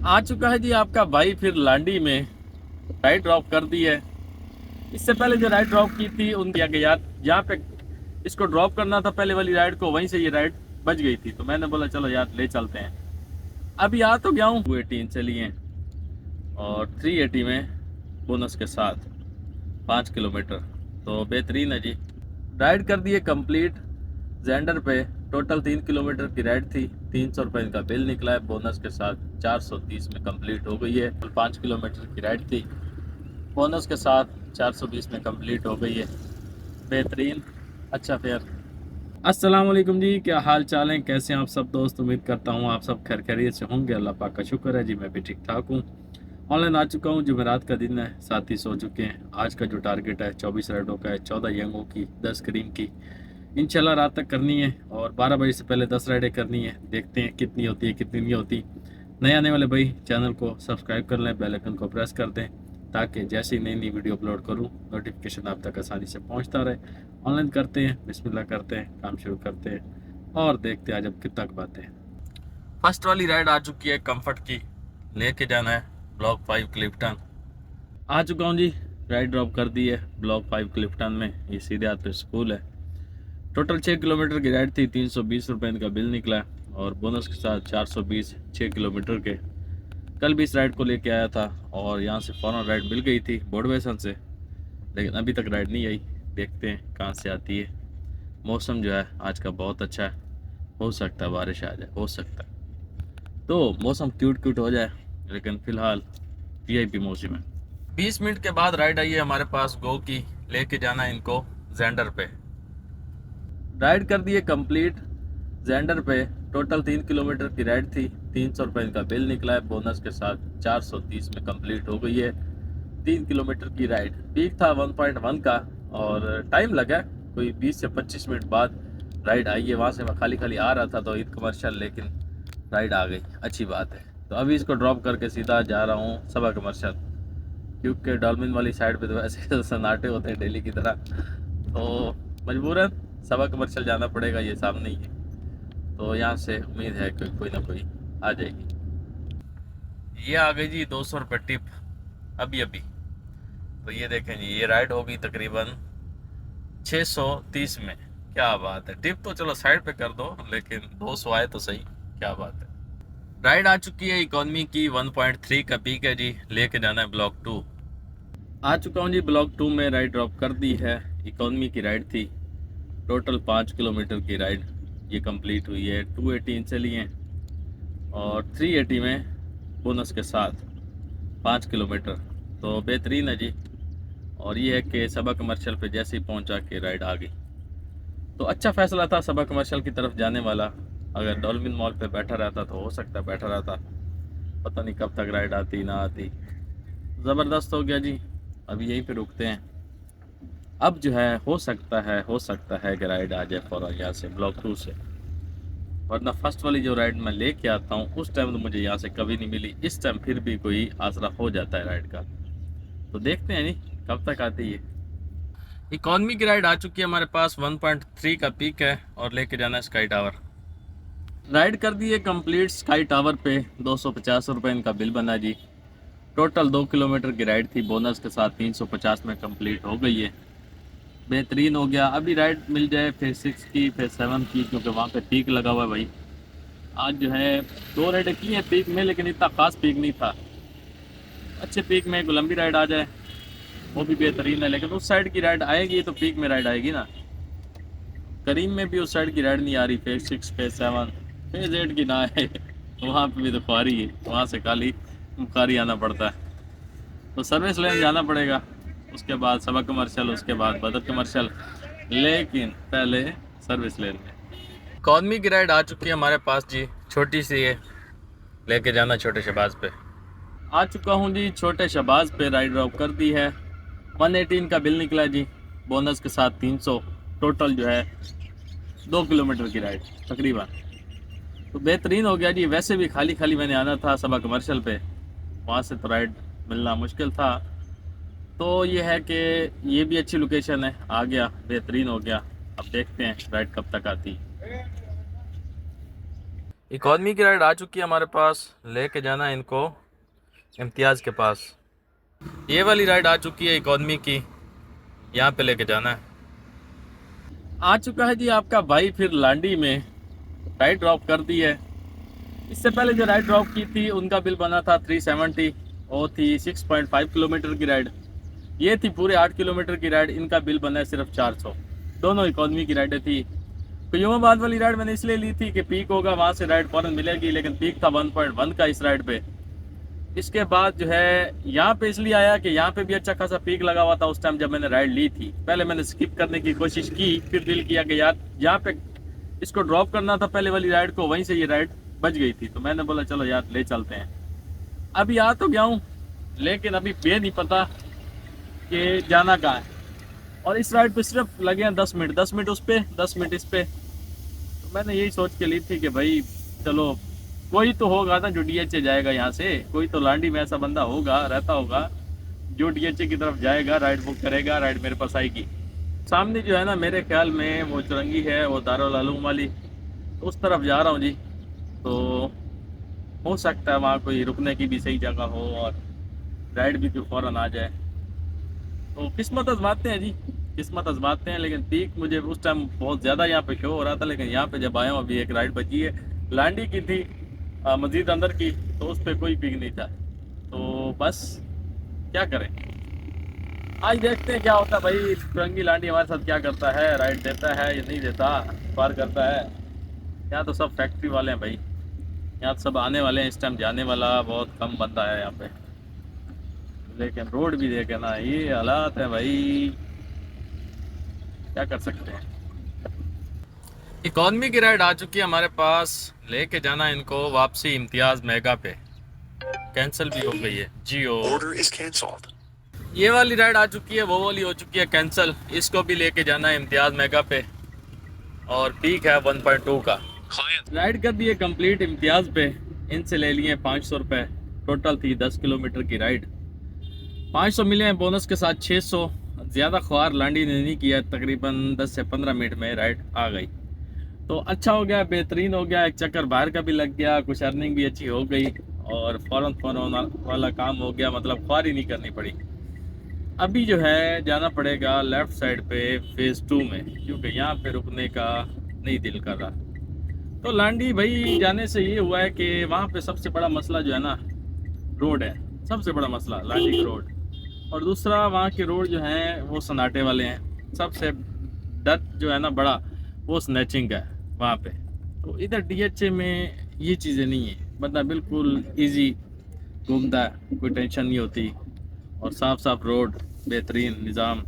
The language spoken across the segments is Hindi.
आ चुका है जी आपका भाई फिर लांडी में। राइड ड्रॉप कर दी है। इससे पहले जो राइड ड्रॉप की थी उन दिया गया जहाँ पे इसको ड्रॉप करना था पहले वाली राइड को, वहीं से ये राइड बच गई थी, तो मैंने बोला चलो यार ले चलते हैं। अभी आ तो गया हूँ 218 से लिए और 380 में बोनस के साथ 5 किलोमीटर, तो बेहतरीन है जी। राइड कर दी है कंप्लीट जेंडर पे। टोटल 3 किलोमीटर की राइड थी, 300 रुपये का बिल निकला है, बोनस के साथ 430 में कंप्लीट हो गई है। 5 किलोमीटर की राइड थी, बोनस के साथ 420 में कंप्लीट हो गई है। बेहतरीन, अच्छा फेयर। अस्सलाम वालेकुम जी, क्या हाल चाल है, कैसे हैं आप सब दोस्त। उम्मीद करता हूँ आप सब खैर खैरियत से होंगे। अल्लाह पाक का शुक्र है जी, मैं भी ठीक ठाक हूँ। ऑनलाइन आ चुका हूँ, जुमेरात का दिन है, साथ ही सो चुके हैं। आज का जो टारगेट है 24 राइडों का है, 14 यंगों की, 10 करीम की। इंशाल्लाह रात तक करनी है और 12 बजे से पहले 10 राइडें करनी है। देखते हैं कितनी होती है कितनी नहीं होती। नए आने वाले भाई चैनल को सब्सक्राइब कर लें, बेल आइकन को प्रेस कर दें, ताकि जैसे ही नई नई वीडियो अपलोड करूं नोटिफिकेशन आप तक आसानी से पहुंचता रहे। ऑनलाइन करते हैं, बिस्मिल्लाह करते हैं, काम शुरू करते हैं और देखते हैं आज अब कितना पाते हैं। फर्स्ट वाली राइड आ चुकी है कंफर्ट की, लेके जाना है ब्लॉक 5 क्लिफ्टन। आ चुका हूँ जी, राइड ड्रॉप कर दी है ब्लॉक 5 क्लिफ्टन में। ये सीधे हाथ पे स्कूल है। टोटल 6 किलोमीटर की राइड थी, 320 रुपये का बिल निकला और बोनस के साथ 420 6 किलोमीटर के। कल भी इस राइड को लेके आया था और यहाँ से फ़ौरन राइड मिल गई थी बोडवेसन से, लेकिन अभी तक राइड नहीं आई। देखते हैं कहाँ से आती है। मौसम जो है आज का बहुत अच्छा है, हो सकता है बारिश आ जाए, हो सकता है तो मौसम क्यूट क्यूट हो जाए, लेकिन फ़िलहाल वीआईपी मौसम है। 20 मिनट के बाद राइड आई है हमारे पास गो की, लेके जाना है इनको जेंडर पे। राइड कर दी है कंप्लीट जेंडर पे। टोटल 3 किलोमीटर की राइड थी, 300 रुपये का बिल निकला है, बोनस के साथ 430 में कंप्लीट हो गई है। 3 किलोमीटर की राइड, पीक था 1.1 का और टाइम लगा कोई 20 से 25 मिनट बाद राइड आई है। वहाँ से मैं खाली खाली आ रहा था तो ईद कमर्शियल, लेकिन राइड आ गई, अच्छी बात है। तो अभी इसको ड्रॉप करके सीधा जा रहा हूँ सबा कमर्शियल, क्योंकि डॉल्फिन वाली साइड पे तो वैसे सन्नाटे होते हैं डेली की तरह, तो मजबूरन सबा कमर्शियल जाना पड़ेगा, ये सामने ही है। तो यहाँ से उम्मीद है कि कोई ना कोई आ जाएगी। ये आ गई जी 200 रुपये टिप अभी अभी। तो ये देखें जी, ये राइड होगी तकरीबन 630 में। क्या बात है, टिप तो चलो साइड पे कर दो, लेकिन 200 आए तो सही, क्या बात है। राइड आ चुकी है इकोनॉमी की, 1.3 का पीक है जी, लेके जाना है ब्लॉक 2। आ चुका हूँ जी ब्लॉक 2 में, राइड ड्रॉप कर दी है। इकोनॉमी की राइड थी, टोटल 5 किलोमीटर की राइड ये कंप्लीट हुई है। 218 से लिए और 380 में बोनस के साथ 5 किलोमीटर, तो बेहतरीन है जी। और ये है कि सबा कमर्शियल पे जैसे ही पहुंचा के राइड आ गई, तो अच्छा फैसला था सबा कमर्शियल की तरफ जाने वाला। अगर डॉल्फिन मॉल पे बैठा रहता तो हो सकता है बैठा रहता, पता नहीं कब तक राइड आती ना आती। ज़बरदस्त हो गया जी, अभी यहीं पे रुकते हैं। अब जो है हो सकता है कि राइड आ जाए फ़ौरन यहाँ से ब्लॉक 2 से, वरना फर्स्ट वाली जो राइड मैं लेके आता हूँ उस टाइम तो मुझे यहाँ से कभी नहीं मिली। इस टाइम फिर भी कोई आसरा हो जाता है राइड का, तो देखते हैं नहीं कब तक आती है। इकॉनमी की राइड आ चुकी है हमारे पास, 1.3 का पीक है और लेके जाना है स्काई टावर। राइड कर दी है कंप्लीट स्काई टावर पे, 250 रुपये इनका बिल बना जी। टोटल 2 किलोमीटर की राइड थी, बोनस के साथ 350 में कंप्लीट हो गई है। बेहतरीन हो गया। अभी राइड मिल जाए फेज 6 की, फेज 7 की, क्योंकि वहाँ पे पीक लगा हुआ है भाई। आज जो है 2 राइडें की हैं पीक में, लेकिन इतना खास पीक नहीं था। अच्छे पीक में एक लंबी राइड आ जाए वो भी बेहतरीन है, लेकिन उस साइड की राइड आएगी तो पीक में राइड आएगी ना। करीम में भी उस साइड की राइड नहीं आ रही, फेज 6 फेज 7 फेज 8 की ना है। वहाँ पे भी तो खुआरी है, वहाँ से खाली मुखारी आना पड़ता है, तो सर्विस लेन जाना पड़ेगा। उसके बाद सबा कमर्शियल, उसके बाद बदर कमर्शियल, लेकिन पहले सर्विस लेन में। इकॉनमी की राइड आ चुकी है हमारे पास जी, छोटी सी है, लेके जाना छोटे शहबाज पे। आ चुका हूँ जी छोटे शहबाज पे, राइड ड्रॉप कर दी है। 118 का बिल निकला जी, बोनस के साथ 300। टोटल जो है 2 किलोमीटर की राइड तकरीबन, तो बेहतरीन हो गया जी। वैसे भी खाली खाली मैंने आना था सबा कमर्शियल पे, वहाँ से तो राइड मिलना मुश्किल था। तो ये है कि ये भी अच्छी लोकेशन है, आ गया, बेहतरीन हो गया। अब देखते हैं राइड कब तक आती। इकॉनमी की राइड आ चुकी है हमारे पास, लेके जाना है इनको इम्तियाज़ के पास। ये वाली राइड आ चुकी है इकॉनमी की, यहाँ पे लेके जाना है। आ चुका है जी आपका भाई फिर लांडी में, राइड ड्रॉप कर दी है। इससे पहले जो राइड ड्रॉप की थी उनका बिल बना था 370, वो थी 6.5 किलोमीटर की राइड। ये थी पूरे 8 किलोमीटर की राइड, इनका बिल बना है सिर्फ 400। दोनों इकॉनमी की राइडें थी। कयूमाबाद वाली राइड मैंने इसलिए ली थी कि पीक होगा, वहाँ से राइड फ़ौरन मिलेगी, लेकिन पीक था 1.1 का इस राइड पे। इसके बाद जो है यहाँ पे इसलिए आया कि यहाँ पे भी अच्छा खासा पीक लगा हुआ था उस टाइम जब मैंने राइड ली थी। पहले मैंने स्किप करने की कोशिश की, फिर दिल किया कि यार यहाँ पे इसको ड्रॉप करना था पहले वाली राइड को, वहीं से ये राइड बच गई थी, तो मैंने बोला चलो यार ले चलते हैं। अभी आ तो गया हूँ, लेकिन अभी ये नहीं पता कि जाना कहाँ है। और इस राइड पे सिर्फ लगे हैं 10 मिनट, 10 मिनट उस पर 10 मिनट इस पे। तो मैंने यही सोच के ली थी कि भाई चलो कोई तो होगा ना जो डीएचए जाएगा यहाँ से, कोई तो लांडी में ऐसा बंदा होगा, रहता होगा जो डीएचए की तरफ जाएगा, राइड बुक करेगा, राइड मेरे पास आएगी। सामने जो है ना मेरे ख्याल में वो चुरंगी है, वो दारुल उलूम वाली, उस तरफ जा रहा हूँ जी। तो हो सकता है वहाँ कोई रुकने की भी सही जगह हो और राइड भी फिर फ़ौरन आ जाए। तो किस्मत आजमाते हैं जी, किस्मत आजमाते हैं। लेकिन पीक मुझे उस टाइम बहुत ज़्यादा यहाँ पे शो हो रहा था, लेकिन यहाँ पे जब आया हूँ अभी एक राइड बची है, लांडी की थी मस्जिद अंदर की, तो उस पर कोई पीक नहीं था। तो बस क्या करें, आज देखते हैं क्या होता है भाई। फिरंगी लांडी हमारे साथ क्या करता है, राइड देता है या नहीं देता, पार करता है। यहाँ तो सब फैक्ट्री वाले हैं भाई, यहाँ तो सब आने वाले हैं, इस टाइम जाने वाला बहुत कम बंदा है यहाँ पे। लेकिन रोड भी देखे ना, ये हालात है भाई, क्या कर सकते हैं। इकॉनमी की राइड आ चुकी है हमारे पास, लेके जाना इनको वापसी इम्तियाज मेगा पे। कैंसिल भी हो गई है जियो। Order is cancelled. ये वाली राइड आ चुकी है, वो वाली हो चुकी है कैंसिल। इसको भी लेके जाना है इम्तियाज मेगा पे, और पीक है 1.2 का। राइड कर दी है कंप्लीट इम्तियाज पे। इनसे ले लिए 500 रुपये, टोटल थी 10 किलोमीटर की राइड। 500 मिले हैं बोनस के साथ 600। ज़्यादा ख्वार लांडी ने नहीं किया, तकरीबन 10 से 15 मिनट में राइड आ गई। तो अच्छा हो गया, बेहतरीन हो गया। एक चक्कर बाहर का भी लग गया, कुछ अर्निंग भी अच्छी हो गई, और फ़ौरन वाला काम हो गया, मतलब ख्वारी नहीं करनी पड़ी। अभी जो है जाना पड़ेगा लेफ़्ट साइड पे फेज़ 2 में, क्योंकि यहाँ पे रुकने का नहीं दिल कर रहा। तो लांडी भाई जाने से ये हुआ है कि वहाँ पे सबसे बड़ा मसला जो है ना रोड है, सबसे बड़ा मसला लांडी का रोड। और दूसरा वहाँ के रोड जो हैं वो सन्नाटे वाले हैं। सबसे डर जो है ना बड़ा, वो स्नैचिंग है वहाँ पे। तो इधर डीएचए में ये चीज़ें नहीं है, बंदा बिल्कुल इजी घूमता है, कोई टेंशन नहीं होती, और साफ साफ रोड, बेहतरीन निज़ाम।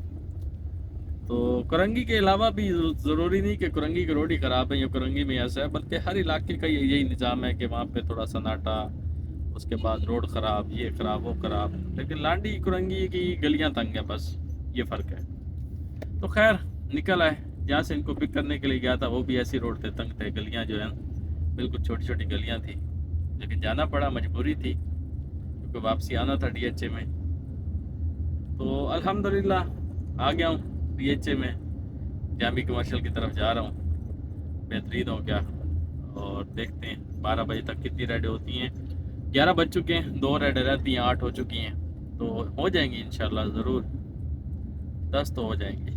तो कुरंगी के अलावा भी ज़रूरी नहीं कि कुरंगी के रोड ही ख़राब है या कुरंगी में ऐसा है, बल्कि हर इलाके का यही निज़ाम है कि वहाँ पे थोड़ा सन्नाटा, उसके बाद रोड ख़राब, ये ख़राब वो ख़राब। लेकिन लांडी कुरंगी की गलियाँ तंग हैं, बस ये फ़र्क है। तो खैर निकल आए। जहाँ से इनको पिक करने के लिए गया था वो भी ऐसी रोड थे, तंग थे, गलियाँ जो हैं बिल्कुल छोटी छोटी गलियाँ थी। लेकिन जाना पड़ा, मजबूरी थी, क्योंकि वापसी आना था डीएचए में। तो अल्हम्दुलिल्लाह आ गया हूँ डीएचए में, जामी कमर्शियल की तरफ जा रहा हूँ। बेहतरीन हो गया, और देखते हैं 12 बजे तक कितनी राइडें होती हैं। 11 बज चुके हैं, 2 राइडें रहती हैं, 8 हो चुकी हैं, तो हो जाएंगी इंशाल्लाह, ज़रूर 10 तो हो जाएंगी।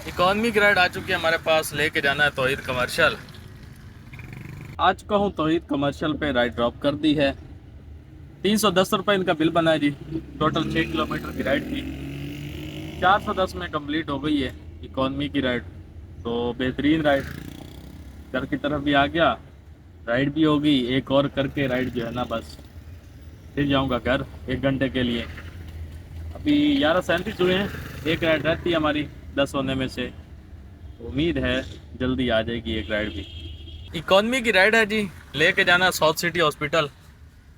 इकॉनमी की राइड आ चुकी है हमारे पास, लेके जाना है तौहीद कमर्शियल। आ चुका हूँ तौहीद कमर्शियल पे, राइड ड्रॉप कर दी है। 310 रुपये इनका बिल बना है जी। टोटल 6 किलोमीटर की राइड थी, 410 में कंप्लीट हो गई है इकॉनमी की राइड। तो बेहतरीन राइड, घर की तरफ भी आ गया, राइड भी हो गई। एक और करके राइड जो है ना बस फिर जाऊंगा घर 1 घंटे के लिए। अभी 11:37 हुए हैं, एक राइड रहती है हमारी 10 होने में से। उम्मीद है जल्दी आ जाएगी एक राइड भी। इकॉनमी की राइड है जी, लेके जाना साउथ सिटी हॉस्पिटल।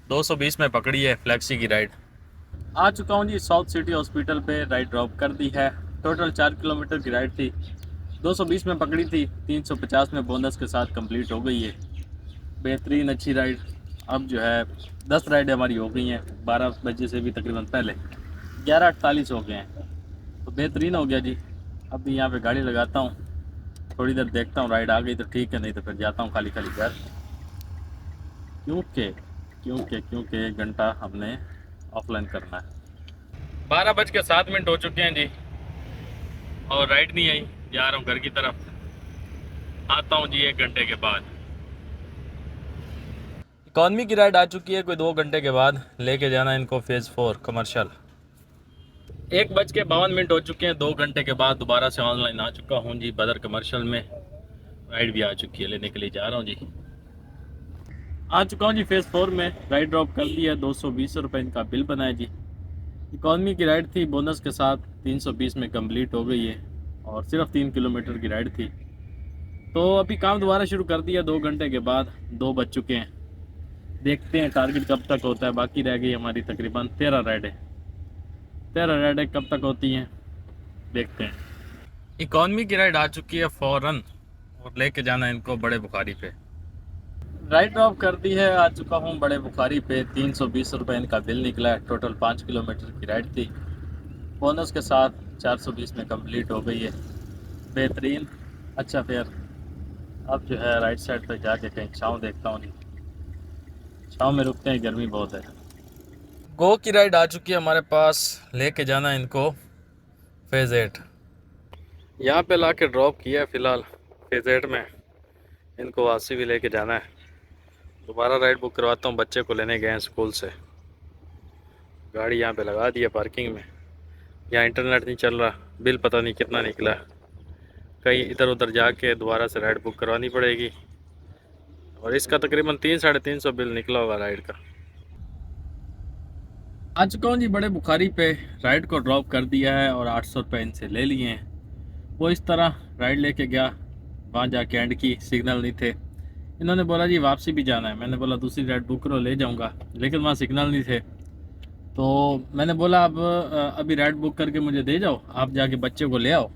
220 में पकड़ी है फ्लैक्सी की राइड। आ चुका हूँ जी साउथ सिटी हॉस्पिटल पे, राइड ड्रॉप कर दी है। टोटल 4 किलोमीटर की राइड थी, 220 में पकड़ी थी, 350 में बोनस के साथ कंप्लीट हो गई है। बेहतरीन अच्छी राइड। अब जो है 10 राइडें हमारी हो गई हैं, 12 बजे से भी तकरीबन पहले 11:48 हो गए हैं। तो बेहतरीन हो गया जी। अभी यहाँ पे गाड़ी लगाता हूँ, थोड़ी देर देखता हूँ, राइड आ गई तो ठीक है, नहीं तो फिर जाता हूँ खाली खाली घर। क्योंकि क्योंकि 1 घंटा हमने ऑफलाइन करना है। 12:07 हो चुके हैं जी, और राइड नहीं आई। जा रहा हूँ घर की तरफ, आता हूँ जी 1 घंटे के बाद। इकॉनमी की राइड आ चुकी है कोई 2 घंटे के बाद। लेके जाना है इनको फेज़ 4 कमर्शियल। 1:52 हो चुके हैं। 2 घंटे के बाद दोबारा से ऑनलाइन आ चुका हूँ जी बदर कमर्शियल में। राइड भी आ चुकी है, लेने के लिए जा रहा हूँ जी। आ चुका हूँ जी फेज़ 4 में। राइड ड्रॉप कर लिया। 220 रुपये इनका बिल बनाया जी। इकॉनमी की राइड थी, बोनस के साथ 320 में कंप्लीट हो गई है, और सिर्फ 3 किलोमीटर की राइड थी। तो अभी काम दोबारा शुरू कर दिया 2 घंटे के बाद। 2 बज चुके हैं। देखते हैं टारगेट कब तक होता है। बाकी रह गई हमारी तकरीबन 13 राइडें। 13 राइडें कब तक होती हैं देखते हैं। इकॉनमी की राइड आ चुकी है फ़ौरन, और लेके जाना है इनको बड़े बुखारी पे। राइड ड्रॉप कर दी है। आ चुका हूँ बड़े बुखारी पे। 320 रुपये इनका बिल निकला है। टोटल 5 किलोमीटर की राइड थी, बोनस के साथ 420 में कंप्लीट हो गई है। बेहतरीन। अच्छा फिर अब जो है राइट साइड पे जाके कहीं छाँव देखता हूँ। नहीं, छाँव में रुकते हैं, गर्मी बहुत है। गो की राइड आ चुकी है हमारे पास। लेके जाना है इनको फेज़ 8। यहाँ पे ला के ड्रॉप किया है फ़िलहाल फेज़ 8 में। इनको वासी भी लेके जाना है। दोबारा राइड बुक करवाता हूँ, बच्चे को लेने गए हैं स्कूल से। गाड़ी यहाँ पे लगा दी है पार्किंग में। यहाँ इंटरनेट नहीं चल रहा, बिल पता नहीं कितना निकला। कहीं इधर उधर जाके दोबारा से राइड बुक करवानी पड़ेगी, और इसका तकरीबन 300-350 बिल निकला होगा राइड का। आ चुका हूँ जी बड़े बुखारी पे। राइड को ड्रॉप कर दिया है और 800 रुपये इनसे ले लिए हैं। वो इस तरह राइड लेके गया, वहाँ जाके एंड की, सिग्नल नहीं थे। इन्होंने बोला जी वापसी भी जाना है। मैंने बोला दूसरी राइड बुक करो, ले जाऊँगा, लेकिन वहाँ सिग्नल नहीं थे। तो मैंने बोला अब अभी राइड बुक करके मुझे दे जाओ, आप जाके बच्चे को ले आओ,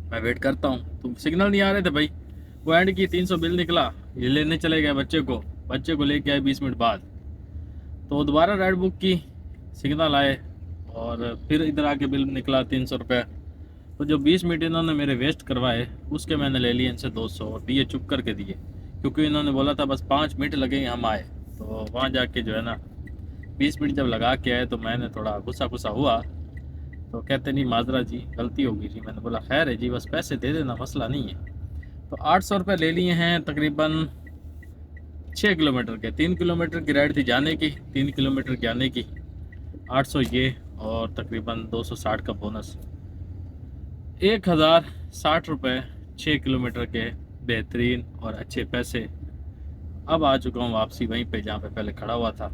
मैं वेट करता हूँ। तो सिग्नल नहीं आ रहे थे भाई। वो एंड की, 300 बिल निकला। ये लेने चले गए बच्चे को लेके आए 20 मिनट बाद। तो दोबारा राइड बुक की, सिग्नल आए, और फिर इधर आके बिल निकला 300 रुपये। तो जो 20 मिनट इन्होंने मेरे वेस्ट करवाए, उसके मैंने ले लिए इनसे 200 और दिए, चुप करके दिए, क्योंकि इन्होंने बोला था बस 5 मिनट लगेंगे हम आए। तो वहाँ जाके जो है ना 20 मिनट जब लगा के आए, तो मैंने थोड़ा गुस्सा हुआ। तो कहते नहीं माजरा जी, गलती होगी जी। मैंने बोला खैर है जी, बस पैसे दे देना, मसला नहीं है। तो 800 रुपये ले लिए हैं तकरीबन 6 किलोमीटर के। 3 किलोमीटर की राइड थी जाने की, 3 किलोमीटर की आने की। 800 ये, और तकरीबन 260 का बोनस। 1060 रुपये 6 किलोमीटर के, बेहतरीन और अच्छे पैसे। अब आ चुका हूँ वापसी वहीं पे जहाँ पे पहले खड़ा हुआ था।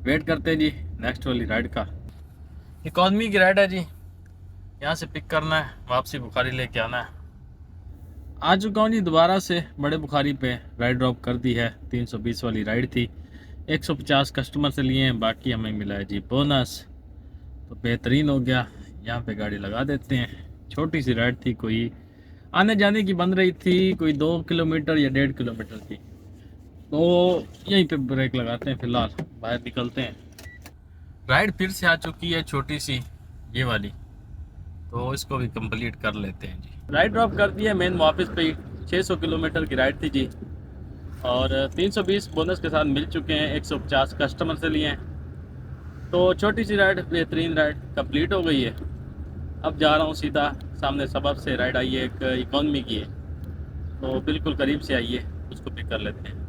वेट करते हैं जी नेक्स्ट वाली राइड का। इकॉनमी की राइड है जी, यहाँ से पिक करना है, वापसी बुखारी लेके आना है। आ चुका हूँ जी दोबारा से बड़े बुखारी पे। राइड ड्रॉप कर दी है। 320 वाली राइड थी, 150 कस्टमर से लिए हैं, बाकी हमें मिला है जी बोनस। तो बेहतरीन हो गया। यहाँ पे गाड़ी लगा देते हैं। छोटी सी राइड थी, कोई आने जाने की बन रही थी, कोई 2 किलोमीटर या 1.5 किलोमीटर की। तो यहीं पे ब्रेक लगाते हैं, फिलहाल बाहर निकलते हैं। राइड फिर से आ चुकी है छोटी सी, ये वाली, तो इसको भी कंप्लीट कर लेते हैं जी। राइड ड्रॉप कर दिया मेन ऑफिस पे ही। 600 किलोमीटर की राइड थी जी, और 320 बोनस के साथ मिल चुके हैं। 150 कस्टमर से लिए हैं। तो छोटी सी राइड, बेहतरीन राइड कंप्लीट हो गई है। अब जा रहा हूँ सीधा, सामने सबब से राइड आई है, एक इकॉनमी की है, तो बिल्कुल करीब से आई है, उसको पिक कर लेते हैं।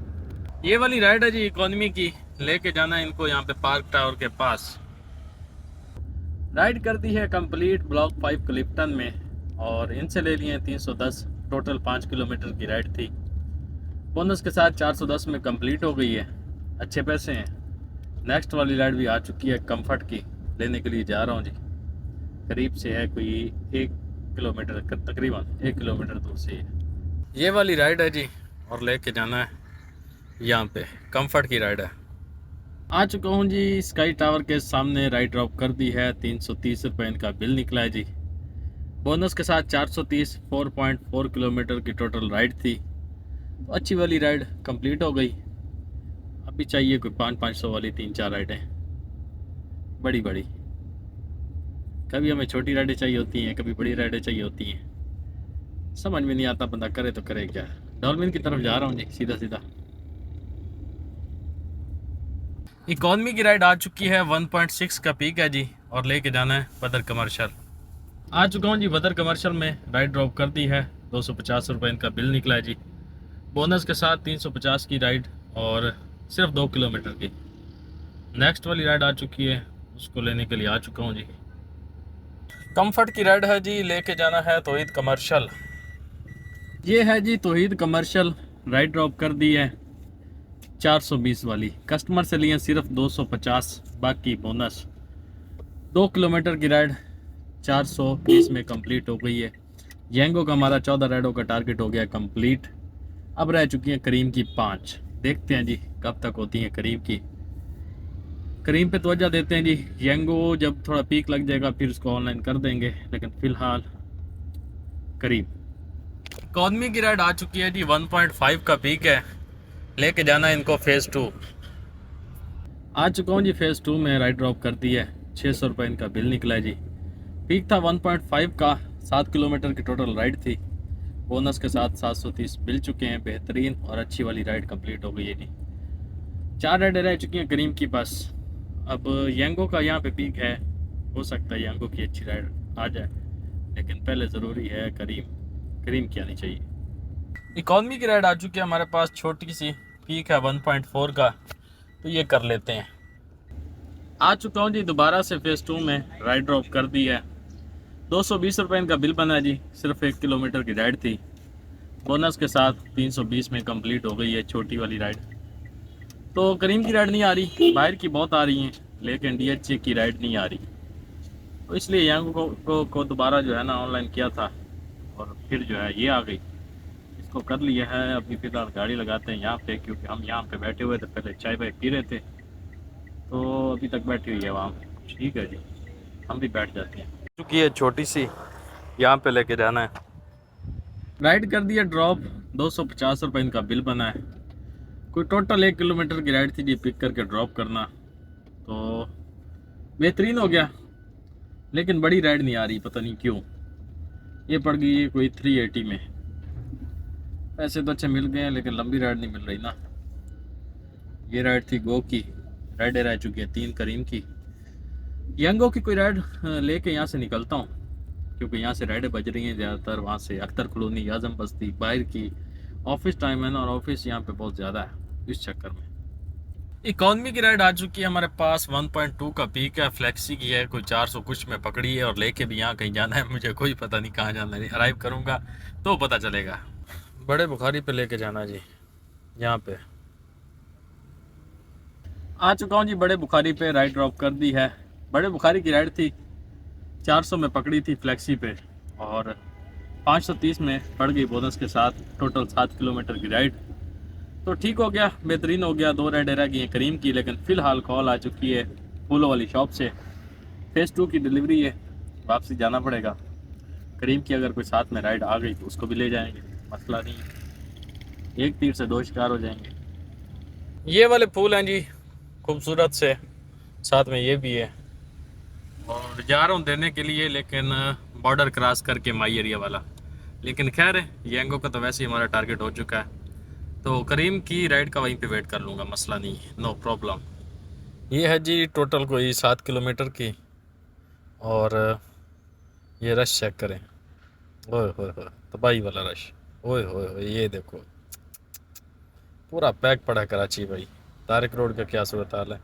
ये वाली राइड है जी इकॉनमी की। लेके जाना है इनको यहाँ पे पार्क टावर के पास। राइड कर दी है कंप्लीट ब्लॉक 5 क्लिफ्टन में, और इनसे ले लिए हैं 310। टोटल 5 किलोमीटर की राइड थी, बोनस के साथ 410 में कंप्लीट हो गई है। अच्छे पैसे हैं। नेक्स्ट वाली राइड भी आ चुकी है कंफर्ट की, लेने के लिए जा रहा हूँ जी। करीब से है, कोई 1 किलोमीटर, तकरीबन 1 किलोमीटर दूर से है ये वाली राइड है जी, और लेके जाना है यहाँ पे। कंफर्ट की राइड है। आ चुका हूँ जी स्काई टावर के सामने। राइड ड्रॉप कर दी है। 330 रुपये इनका बिल निकला है जी, बोनस के साथ 430। 4.4 किलोमीटर की टोटल राइड थी, तो अच्छी वाली राइड कंप्लीट हो गई। अभी चाहिए कोई 500-500 वाली 3-4 राइडें बड़ी बड़ी। कभी हमें छोटी राइडें चाहिए होती हैं, कभी बड़ी राइडें चाहिए होती हैं। समझ में नहीं आता बंदा करे तो करे क्या। डॉल्फिन की तरफ जा रहा हूँ जी सीधा सीधा। इकॉनमी की राइड आ चुकी है, 1.6 का पीक है जी, और लेके जाना है बदर कमर्शियल। आ चुका हूँ जी बदर कमर्शियल में, राइड ड्रॉप कर दी है। 250 रुपये इनका बिल निकला है जी, बोनस के साथ 350 की राइड और सिर्फ 2 किलोमीटर की। नेक्स्ट वाली राइड आ चुकी है, उसको लेने के लिए आ चुका हूँ जी। कंफर्ट की राइड है जी, लेके जाना है तौहीद कमर्शियल। ये है जी तौहीद कमर्शियल, राइड ड्रॉप कर दी है 420 वाली। कस्टमर से लिए सिर्फ 250, बाकी बोनस। 2 किलोमीटर की राइड 420 में कंप्लीट हो गई है। येंगो का हमारा 14 राइडों का टारगेट हो गया कंप्लीट। अब रह चुकी हैं करीम की 5। देखते हैं जी कब तक होती हैं करीम की। करीम पे तवज्जो देते हैं जी। येंगो जब थोड़ा पीक लग जाएगा फिर उसको ऑनलाइन कर देंगे, लेकिन फिलहाल करीम। इकॉनमी की राइड आ चुकी है जी, 1.5 का पीक है, लेके जाना है इनको फेज़ 2। आ चुका हूँ जी फेज़ 2 में, राइड ड्रॉप कर दी है। 600 रुपये इनका बिल निकला है जी। पीक था 1.5 का, 7 किलोमीटर की टोटल राइड थी। बोनस के साथ 730 मिल चुके हैं। बेहतरीन और अच्छी वाली राइड कंप्लीट हो गई है जी। 4 राइडें रह चुकी हैं करीम की बस। अब येंगो का यहाँ पे पीक है, हो सकता है येंगो की अच्छी राइड आ जाए, लेकिन पहले ज़रूरी है करीम की आनी चाहिए। इकॉनमी की राइड आ चुकी है हमारे पास, छोटी सी पीक है 1.4 का, तो ये कर लेते हैं। आ चुका हूँ जी दोबारा से फेज़ 2 में, राइड ड्रॉप कर दी है। 220 रुपये इनका बिल बना जी, सिर्फ 1 किलोमीटर की राइड थी। बोनस के साथ 320 में कंप्लीट हो गई है छोटी वाली राइड। तो करीम की राइड नहीं आ रही, बाहर की बहुत आ रही हैं, लेकिन DHA की राइड नहीं आ रही। तो इसलिए यांग को दोबारा जो है ना ऑनलाइन किया था, और फिर जो है ये आ गई, इसको कर लिया है। अभी फिलहाल गाड़ी लगाते हैं यहाँ पे, क्योंकि हम यहाँ पे बैठे हुए थे, पहले चाय वाय पी रहे थे, तो अभी तक बैठी हुई है वहाँ। ठीक है जी, हम भी बैठ जाते हैं। चुकी है छोटी सी, यहाँ पे लेके जाना है। राइड कर दिया ड्रॉप, 250 रुपये इनका बिल बना है। कोई टोटल 1 किलोमीटर की राइड थी जी, पिक करके ड्रॉप करना, तो बेहतरीन हो गया। लेकिन बड़ी राइड नहीं आ रही, पता नहीं क्यों। ये पड़ गई है कोई 380 में। पैसे तो अच्छे मिल गए हैं, लेकिन लंबी राइड नहीं मिल रही ना। ये राइड थी गो की, राइडें रह चुकी है 3 करीम की। यंगो की कोई राइड लेके यहाँ से निकलता हूँ, क्योंकि यहाँ से राइडें बज रही हैं ज़्यादातर। वहाँ से अख्तर कॉलोनी, आजम बस्ती, बाहर की ऑफिस टाइम है ना, और ऑफिस यहाँ पे बहुत ज़्यादा है, इस चक्कर में। इकॉनमी की राइड आ चुकी है हमारे पास, 1.2 का पीक है, फ्लेक्सी की है, कोई 400 कुछ में पकड़ी है, और लेके भी यहाँ कहीं जाना है, मुझे कोई पता नहीं कहाँ जाना है। अराइव करूँगा तो पता चलेगा। बड़े बुखारी पे लेके जाना जी, यहाँ पे आ चुका हूँ जी। बड़े बुखारी पे राइड ड्रॉप कर दी है। बड़े बुखारी की राइड थी, 400 में पकड़ी थी फ्लेक्सी पे, और 530 में पड़ गई बोनस के साथ। टोटल 7 किलोमीटर की राइड, तो ठीक हो गया, बेहतरीन हो गया। 2 राइडें रह गई हैं करीम की, लेकिन फ़िलहाल कॉल आ चुकी है फूलों वाली शॉप से, फेज़ 2 की डिलीवरी है, वापसी जाना पड़ेगा। करीम की अगर कोई साथ में राइड आ गई तो उसको भी ले जाएंगे, मसला नहीं है। एक तीर से 2 शिकार हो जाएंगे। ये वाले फूल हैं जी, खूबसूरत से, साथ में ये भी है, और जा रहा हूँ देने के लिए, लेकिन बॉर्डर क्रॉस करके माई एरिया वाला। लेकिन खैर है, येंगो का तो वैसे ही हमारा टारगेट हो चुका है, तो करीम की राइड का वहीं पे वेट कर लूँगा, मसला नहीं है, नो प्रॉब्लम। ये है जी टोटल कोई 7 किलोमीटर की, और ये रश चेक करें, ओए होए होए, तबाही वाला रश, ओए होए होए, ये देखो पूरा पैक पड़ा है कराची भाई। तारिक रोड का क्या सूरत हाल है,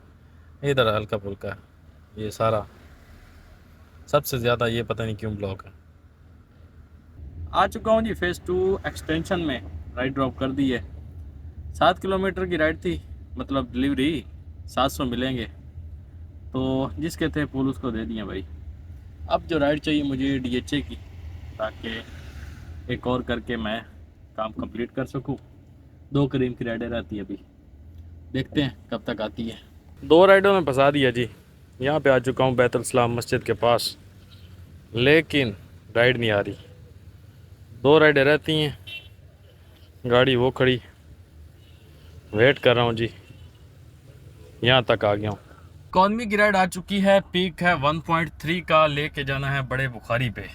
इधर हल्का फुल्का, ये सारा सबसे ज़्यादा ये पता नहीं क्यों ब्लॉक है। आ चुका हूँ जी फेज़ 2 एक्सटेंशन में, राइड ड्रॉप कर दी है। 7 किलोमीटर की राइड थी, मतलब डिलीवरी 700 मिलेंगे, तो जिसके थे फूल उसको दे दिए भाई। अब जो राइड चाहिए मुझे DHA की, ताकि एक और करके मैं काम कंप्लीट कर सकूँ। 2 करीम की राइडें रहती है अभी, देखते हैं कब तक आती है। 2 राइडों में फंसा दिया जी। यहाँ पे आ चुका हूँ बैतुल सलाम मस्जिद के पास, लेकिन राइड नहीं आ रही। 2 राइडें रहती हैं, गाड़ी वो खड़ी, वेट कर रहा हूँ जी, यहाँ तक आ गया हूँ। इकॉनमी की राइड आ चुकी है, पीक है 1.3 का, लेके जाना है बड़े बुखारी पे।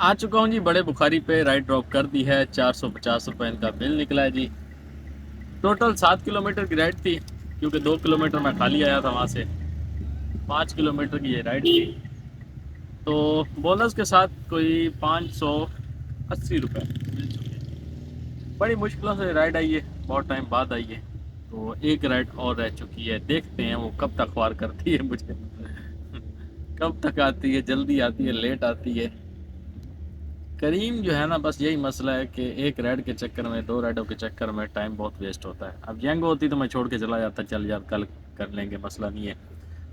आ चुका हूँ जी बड़े बुखारी पे, राइड ड्रॉप कर दी है। 450 रुपये इनका बिल निकला है जी। टोटल 7 किलोमीटर की राइड थी, क्योंकि 2 किलोमीटर मैं खाली आया था वहाँ से, 5 किलोमीटर की ये राइड थी। तो बोनस के साथ कोई 580 रुपये मिल चुके हैं। बड़ी मुश्किलों से राइड आई है, बहुत टाइम बाद आई है। तो एक राइड और रह चुकी है, देखते हैं वो कब तक ख्वार करती है मुझे कब तक आती है, जल्दी आती है, लेट आती है। करीम जो है ना, बस यही मसला है कि एक राइड के चक्कर में, 2 राइडों के चक्कर में टाइम बहुत वेस्ट होता है। अब यंगो होती तो मैं छोड़ के चला जाता, चल यार कल कर लेंगे, मसला नहीं है।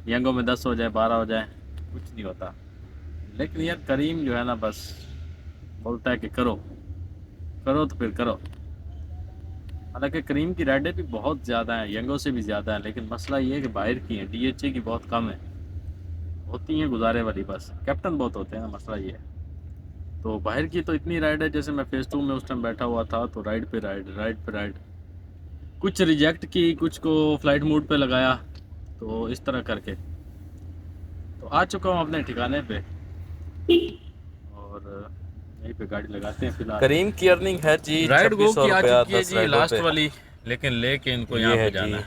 यंगो में 10 हो जाए, 12 हो जाए, कुछ नहीं होता। लेकिन यार करीम जो है ना, बस बोलता है कि करो करो तो फिर करो। हालांकि करीम की राइडें भी बहुत ज़्यादा हैं, यंगो से भी ज़्यादा हैं, लेकिन मसला ये है कि बाहर की हैं, DHA की बहुत कम है, होती हैं गुजारे वाली, बस कैप्टन बहुत होते हैं ना, मसला ये है। तो बाहर की तो इतनी राइड है, जैसे मैं फेज़ 2 में उस टाइम बैठा हुआ था, तो राइड पे राइड, राइड पे राइड, कुछ रिजेक्ट की, कुछ को फ्लाइट मोड पे लगाया, तो इस तरह करके तो आ चुका हूँ अपने ठिकाने पे, और यहीं पे गाड़ी लगाते हैं फिलहाल। करीम की अर्निंग है जी राइड गो 2600 की आ रुपया चुकी है 10 जी, राइडों लास्ट पे। वाली, लेकिन लेके इनको ये यहाँ है पे जाना जी है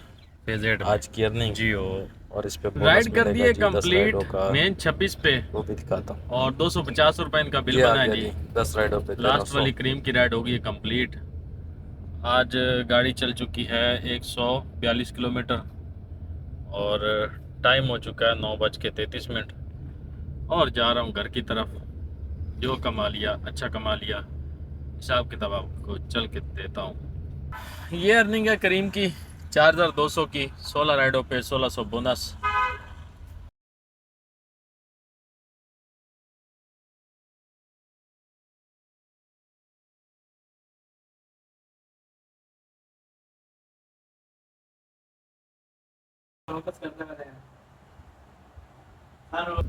फेजेड में। आज की अर्निंग जी हो, और इस पे बोनस राइड कर मिलेगा दिए जी 10 कंप्लीट, राइडों का, मेन 26 पे, वो भी दिखाता हूँ। और 250 रुपये इनका बिल ये आ बना है गया जी। जी 10 राइडों पे लास्ट 1300। वाली करीम की राइड होगी कंप्लीट। आज गाड़ी चल चुकी है 142 किलोमीटर, और टाइम हो चुका है 9:33। और जा रहा हूँ घर की तरफ। जो कमा लिया अच्छा कमा लिया, हिसाब किताब आपको चल के देता हूँ। ये अर्निंग है करीम की 4200 की, 16 राइडों पे 1600 बोनस।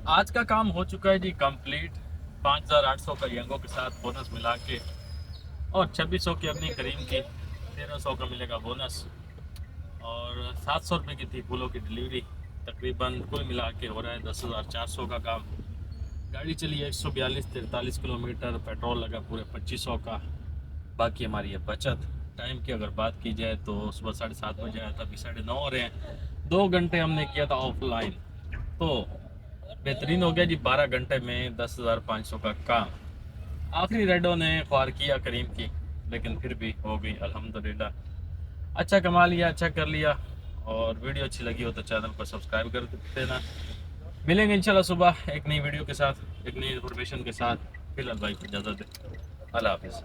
आज का काम हो चुका है जी कंप्लीट, 5800 का यंगो के साथ बोनस मिला के, और 2600 की अपनी करीम की, 1300 का मिलेगा बोनस, और 700 रुपये की थी फूलों की डिलीवरी। तकरीबन कुल मिला के हो रहा है 10,400 का काम। गाड़ी चली 142-43 किलोमीटर, पेट्रोल लगा पूरे 2500 का। बाकी हमारी ये बचत। टाइम की अगर बात की जाए तो सुबह 7:30 बजे आया था, अभी 9:30 हो रहे हैं। 2 घंटे हमने किया था ऑफलाइन, तो बेहतरीन हो गया जी। 12 घंटे में 10,500 का काम। आखिरी रेडो ने ख्वार किया करीम की, लेकिन फिर भी हो गई अल्हम्दुलिल्लाह। अच्छा कमा लिया, अच्छा कर लिया। और वीडियो अच्छी लगी हो तो चैनल को सब्सक्राइब कर देना। मिलेंगे इंशाल्लाह सुबह एक नई वीडियो के साथ, एक नई इन्फॉर्मेशन के साथ। फिलहाल भाई को इजाज़त दे, अल्लाह हाफिज़।